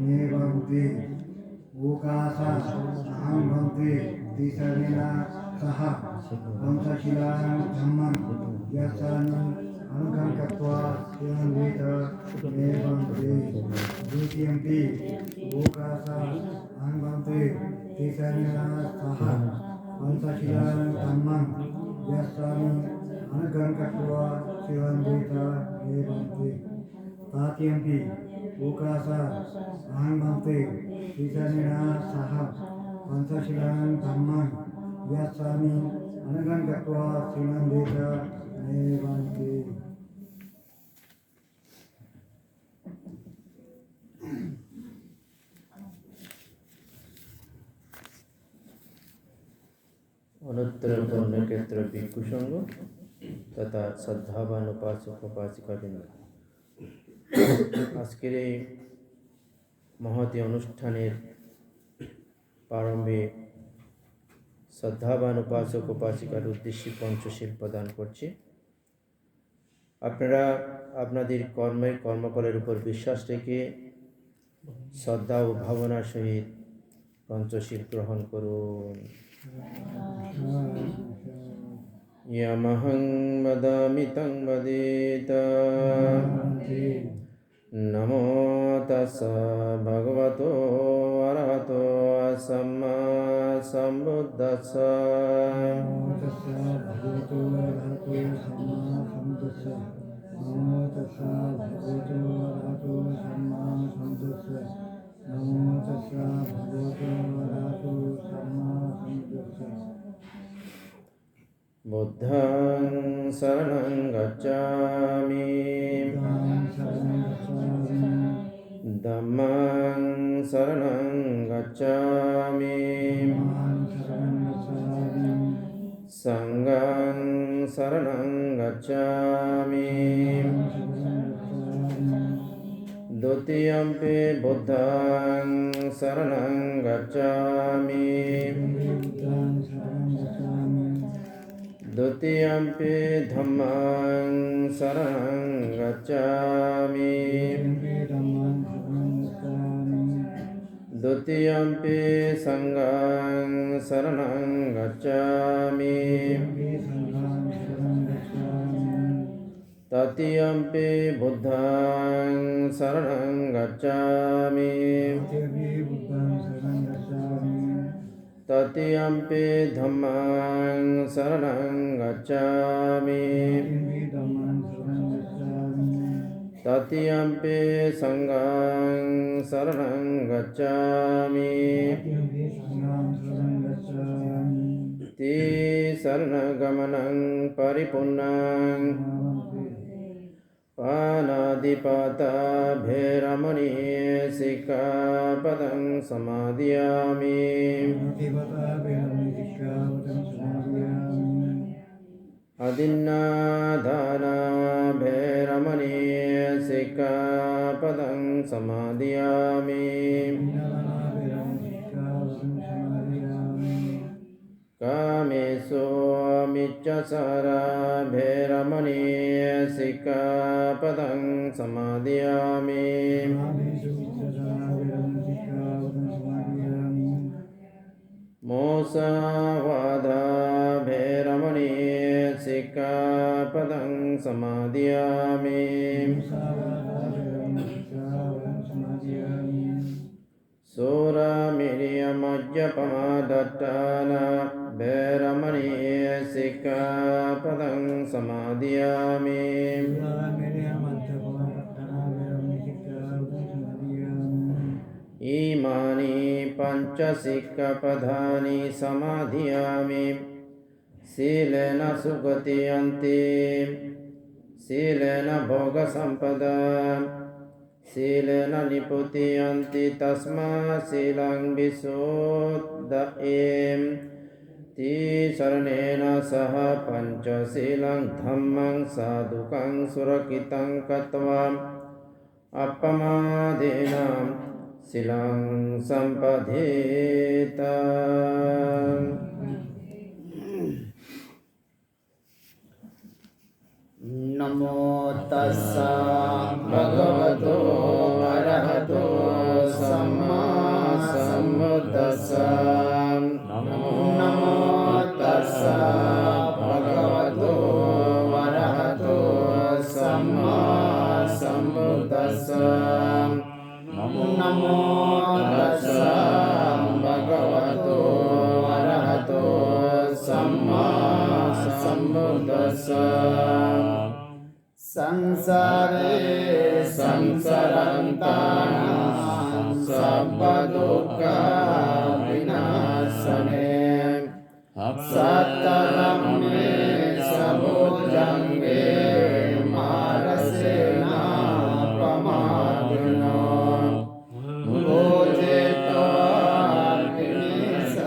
मे भवन्ति ओकासा अहं भवन्ति तिसरेण सह पंचशीलां धम्मं यस्यानि अंगं कृत्वा शिवन्वित मे भवन्ति द्वितीयम्पि ओकासा अहं भवन्ति तिसरेण सह पंचशीलां धम्मं यस्यानि अंगं कृत्वा शिवन्वित मे भवन्ति तात्यम्पि ओकासा अहं भवन्ति तिसरेण सह पंचशीलां धम्मं यस्यानि अंगं कृत्वा शिवन्वित मे भवन्ति। अनुत्तर पुण्यक्षेत्र भिक्षु संघ तथा श्रद्धावान उपासक उपासिकाबৃন্দ, আজকের এই মহতী অনুষ্ঠানের প্রারম্ভে শ্রদ্ধাবান উপাসক উপাসিকার উদ্দেশ্যে পঞ্চশীল প্রদান করছি। আপনারা আপনাদের কর্মফলের উপর বিশ্বাস রেখে শ্রদ্ধা ও ভাবনার সহিত পঞ্চশীল গ্রহণ করুন। यमहं वदामि तं वदेत। नमो तस्स भगवतो अरहतो सम्मा सम्बुद्धस्स। नमो तस्स भगवतो अरहतो सम्मा सम्बुद्धस्स। नमो तस्स भगवतो अरहतो सम्मा सम्बुद्धस्स। बुद्धं शरणं गच्छामि, धम्मं शरणं गच्छामि, संघं शरणं गच्छामि। द्वितीयम्पि बुद्धं शरणं गच्छामि, द्वितीयम्पि धम्मं शरणं गच्छामि, द्वितीयम्पि संघं शरणं गच्छामि, तृतीयम्पि बुद्धं शरणं गच्छामि, तृतीयम्पि धम्मं शरणं गच्छामि, तृतीयम्पि संघं शरणं गच्छामि। शरणगमनं परिपूर्णं पानादिपाता भेरमणि सिक्खापदं समादयामि। अदिन्नादाना भेरमणि सिक्खापदं समादयामि। कामेषु मिच्छाचारा भेरमणि सिक्खापदं समादयामि। मोसवादा भेरमणि सिक्खापदं समादयामि। सूरामिर्यमज्जपमादट्टाना भेरमणि सिक्खापदं समादयामि। इमानि पञ्चसिक्खापदानि समादयामि। शीलेन सुगतियन्ति, शीलेन भोगसम्पदा, शीलेन निपुतियन्ति तस्मात् शीलं विशुद्धये। शरणेन सह पञ्चशीलं धम्मं साधुकं सुरक्षितं कृत्वा अपमादेन शीलं सम्पद्येत। नमो तस्स भगवतो अरहतो सम्मा නමෝ තස්ස භගවතු වරහතු සම්මා සම්බුද්දස්ස නමෝ තස්ස භගවතු වරහතු සම්මා සම්බුද්දස්ස සංසාරේ සංසරන්තාන සබ්බ දුක්ඛ විනාශනේ සත්තධම්මේ සබෝධංගේ මාරසේනා ප්‍රමාදිනෝ භෝජේතවා නිසත්තාති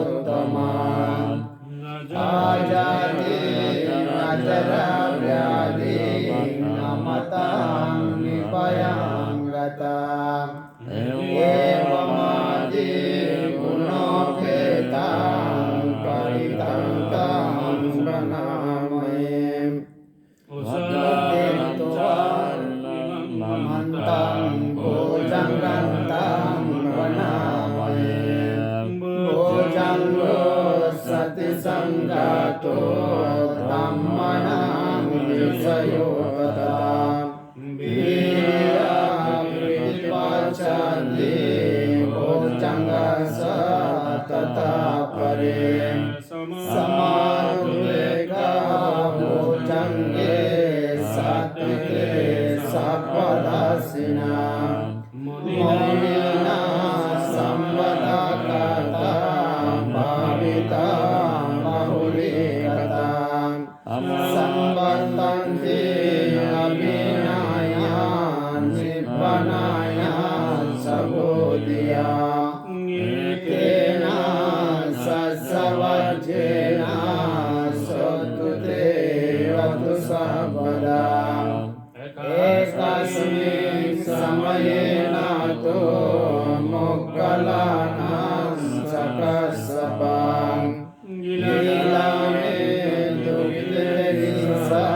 භවමුත්තමෝත්තමා ආජාති නතරව්‍යාධි නමතං නිපයං ගතා ඒවමාදි ගුණෝපේතං පරිතං තං ප්‍රණාමයේ උසදේත්වා මමන්තං භෝජංගන්තං ප්‍රණාමයේ භෝජංගෝ සති සංඝාතෝ ධම්මනං විසයෝපතං වීර්යං විපච්ඡන්ති භෝජංගස තථා පරේ සමාධිකා භෝජංගේ සත්‍තිතේ සප්පදාසිනා මොනිනා සම්බදාකතා භාවිතා මහුලිකතා සම්බන්තන්ති අභිනායං නිබ්බනායං සබෝධියා ඒකේනා සස්සවජ්ජේනා සොත්තුතේ වතු සබ්බදා ඒකස්මින් සමයේනාතෝ මොග්ගලානං සකස්සපං ගිලානේ දුක්ඛේසා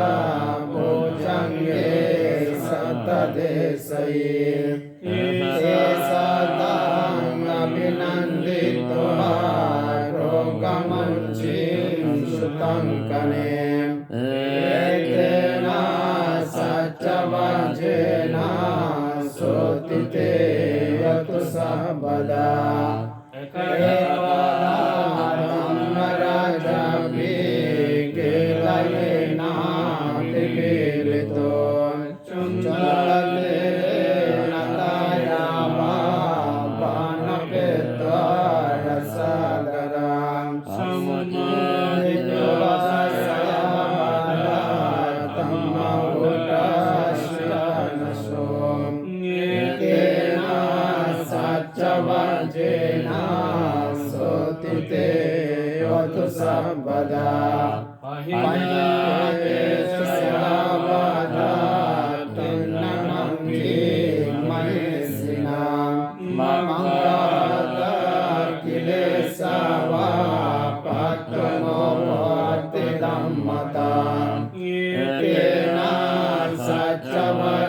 භෝජංගේ සතදේශයේ ඒසතං අභිනන්දිत्वा රෝගමංචින් සුතං කනේ ඒතේනා සච්චවංජේනා සෝතිතේ යතු සම්බදා ඒකදා ධම්මරාජාපි කේලයේනා තිබිරිතෝ චුංචලතේ නතායාවා පානපෙත්වා රසගරං සමුදිතෝ සයවදා ධම්මෝටාශනසෝ ඒකේනා සච්චවංජේනා සෝතිතේ වතු සම්බදා පහිනායේ සයවදා තුන්නමංගි මහේසිනා මංගලතා කිලේසවා පත්තමෝ වාති ධම්මතා ඒකේනා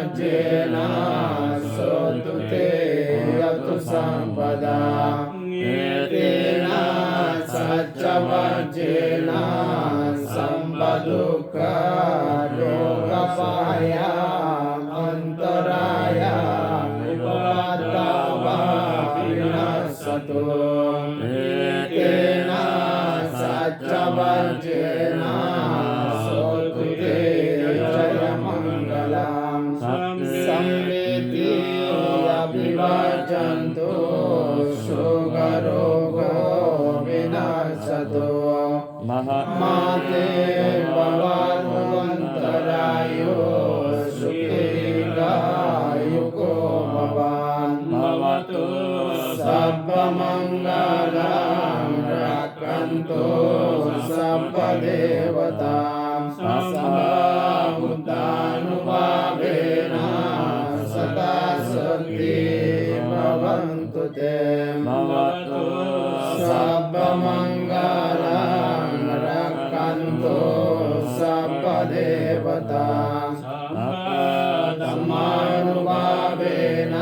සච්චවංජේනා සෝතුතේ යතු සම්පදා ඒකේනා සච්චවංජේනා සම්බදුක්ඛ රෝගපායා අන්තරායා උපවත්තවා විනාශතෝ ඒකේනා සච්චවංජේනා සෝතුතේ ජය මංගලං සම්මේති අභිවාජන්තෝ සෝගරෝගෝ විනාශතෝ මාතේ භවන්තරායෝ සුඛීකායුකෝ භවන් භවතු සබ්බ මංගලං රක්ඛන්තෝ සබ්බ දේවතා සබ්බ බුද්ධානුභාවේන සදා සති භවන්තු තේ භවතු සබ්බ මංගලං රක්ඛන්තෝ සබ්බ දේවතා ධම්මානුභාවේන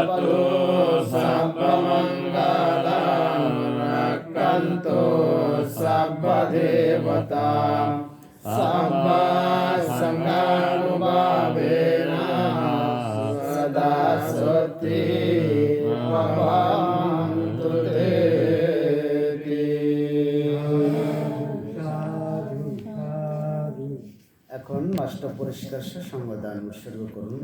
भवतु सर्वमङ्गलं रक्षन्तु सर्वदेवता सर्वसङ्गानुभावेन सदा सति भवन्तु ते। সাধু সাধু। এখন মাস্টার পুরস্কার সঙ্গদান উৎসর্গ করুন।